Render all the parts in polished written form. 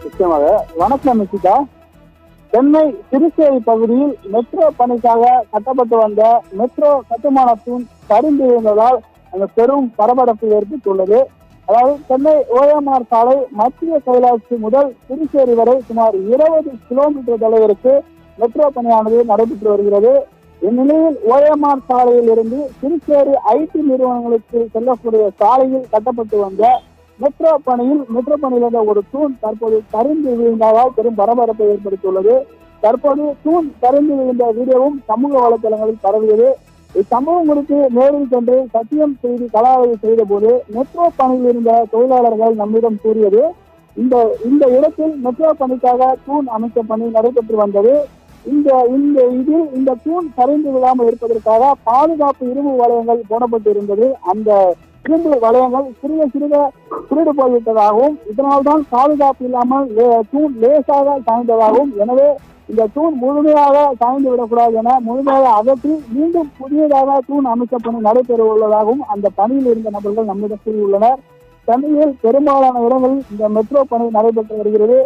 நிச்சயமாக. வணக்கம் நிஷிதா. சென்னை திருச்சேரி பகுதியில் மெட்ரோ பணிக்காக கட்டப்பட்டு வந்த மெட்ரோ கட்டுமான தூண் சரிந்து விழுந்ததால் அங்கு பெரும் பரபரப்பு ஏற்பட்டுள்ளது. அதாவது சென்னை ஓஎம்ஆர் சாலை மத்திய கைலாட்சி முதல் திருச்சேரி வரை சுமார் 20 கிலோமீட்டர் தொலைவிற்கு மெட்ரோ பணியானது நடைபெற்று வருகிறது. இந்நிலையில் ஓஎம்ஆர் சாலையில் இருந்து திருச்சேரி ஐடி நிறுவனங்களுக்கு செல்லக்கூடிய சாலையில் கட்டப்பட்டு வந்த மெட்ரோ பணியில் இருந்த ஒரு தூண் தற்போது சரிந்து விழுந்ததால் பெரும் பரபரப்பை ஏற்படுத்தியுள்ளது. தற்போது தூண் சரிந்து விழுந்த வீடியோவும் சமூக வலைதளங்களில் பரவியது. இச்சம்பவம் குறித்து நேரில் சென்று சத்தியம் செய்தி கலாய்வு செய்த போது மெட்ரோ பணியில் இருந்த தொழிலாளர்கள் நம்மிடம் கூறியது, இந்த இடத்தில் மெட்ரோ பணிக்காக தூண் அமைக்கும் பணி நடைபெற்று வந்தது. இந்த தூண் சரிந்து விழாமல் இருப்பதற்காக பாதுகாப்பு இரும்பு வளையங்கள் போடப்பட்டு இருந்தது. அந்த இரும்பு வளையங்கள் சிறிய திருடு போய்விட்டதாகவும் இதனால்தான் பாதுகாப்பு இல்லாமல் தூண் லேசாக சாய்ந்ததாகவும், எனவே இந்த தூண் முழுமையாக சாய்ந்து விடக்கூடாது என முழுமையாக அகற்றி மீண்டும் புதியதாக தூண் அமைக்க பணி நடைபெற உள்ளதாகவும் அந்த பணியில் இருந்த நபர்கள் நம்மிடம் கூறியுள்ளனர். சென்னையில் பெரும்பாலான இடங்களில் இந்த மெட்ரோ பணி நடைபெற்று வருகிறது.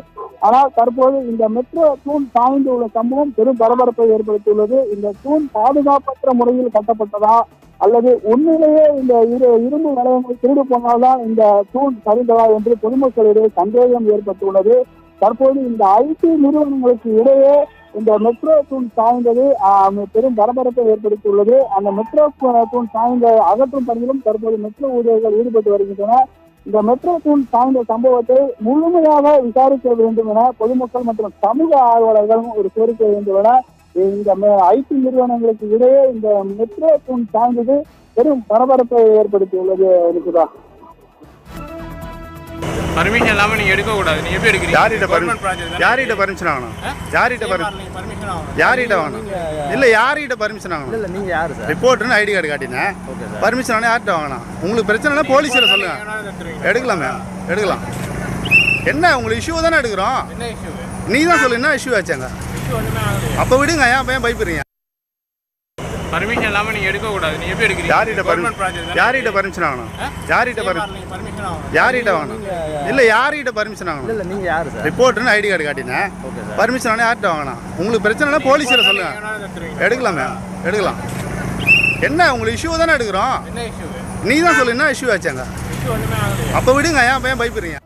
ஆனால் தற்போது இந்த மெட்ரோ தூண் சாய்ந்து உள்ள சம்பவம் பெரும் பரபரப்பை ஏற்படுத்தியுள்ளது. இந்த தூண் பாதுகாப்பற்ற முறையில் கட்டப்பட்டதா அல்லது உண்மையிலேயே இந்த இரும்பு வளையங்கள் திருடு போனால்தான் இந்த தூண் சரிந்ததா என்று பொதுமக்களிடையே சந்தேகம் ஏற்பட்டுள்ளது. தற்போது இந்த ஐடி நிறுவனங்களுக்கு இடையே இந்த மெட்ரோ தூண் சாய்ந்தது பெரும் பரபரப்பை ஏற்படுத்தியுள்ளது. அந்த மெட்ரோ தூண் சாய்ந்த அகற்றும் பணியிலும் தற்போது மெட்ரோ ஊழியர்கள் ஈடுபட்டு வருகின்றனர். இந்த மெட்ரோ தூண் சாய்ந்த சம்பவத்தை முழுமையாக விசாரிக்க வேண்டும் என பொதுமக்கள் மற்றும் சமூக ஆர்வலர்களும் ஒரு கோரிக்கை எழுந்துள்ளனர். இந்த ஐடி நிறுவனங்களுக்கு இடையே இந்த மெட்ரோ தூண் சாய்ந்தது பெரும் பரபரப்பை ஏற்படுத்தியுள்ளது. இருக்குதா பர்மிஷன் இல்லாம நீங்க எடுக்க கூடாது. நீங்க எப்படி எடுக்கிறீங்க? யார்கிட்ட பர்மிஷன் ஆகணும்? யார்கிட்ட வாங்கணும்? இல்ல யார்கிட்ட பர்மிஷன் ஆகணும்? இல்ல நீங்க யாரு சார்? ரிப்போர்ட்னு ஐடி கார்டு காட்டினேன். பர்மிஷன் ஆனா யார்கிட்ட வாங்கணும்? உங்களுக்கு பிரச்சனைனா போலீஸ்ல சொல்லுங்க. எடுக்கலாமே, எடுக்கலாம். என்ன உங்களுக்கு இஷ்யூ தானே எடுக்கிறோம்? நீ தான் சொல்லு, என்ன இஷ்யூ ஆச்சாங்க? அப்ப விடுங்க, ஏன் பயப்படுறீங்க? பர்மிஷன் இல்லாம நீங்க எடுக்க கூடாது. நீங்க எப்படி எடுக்கிறீங்க? யார்கிட்ட பர்மிஷன் ஆகணும்? யார்கிட்ட வாங்கணும்? இல்ல யார்கிட்ட பர்மிஷன் ஆகணும்? இல்ல நீங்க யாரு சார்? ரிப்போர்ட்னு ஐடி கார்டு காட்டினேன். பர்மிஷன் ஆனா யார்கிட்ட வாங்கணும்? உங்களுக்கு பிரச்சனைனா போலீஸ்ல சொல்லுங்க. எடுக்கலாமே, எடுக்கலாம். என்ன உங்களுக்கு இஷ்யூ தானே எடுக்கிறோம்? நீ தான் சொல்லு, என்ன இஷ்யூ ஆச்சாங்க? அப்ப விடுங்க, ஏன் பயப்படுறீங்க?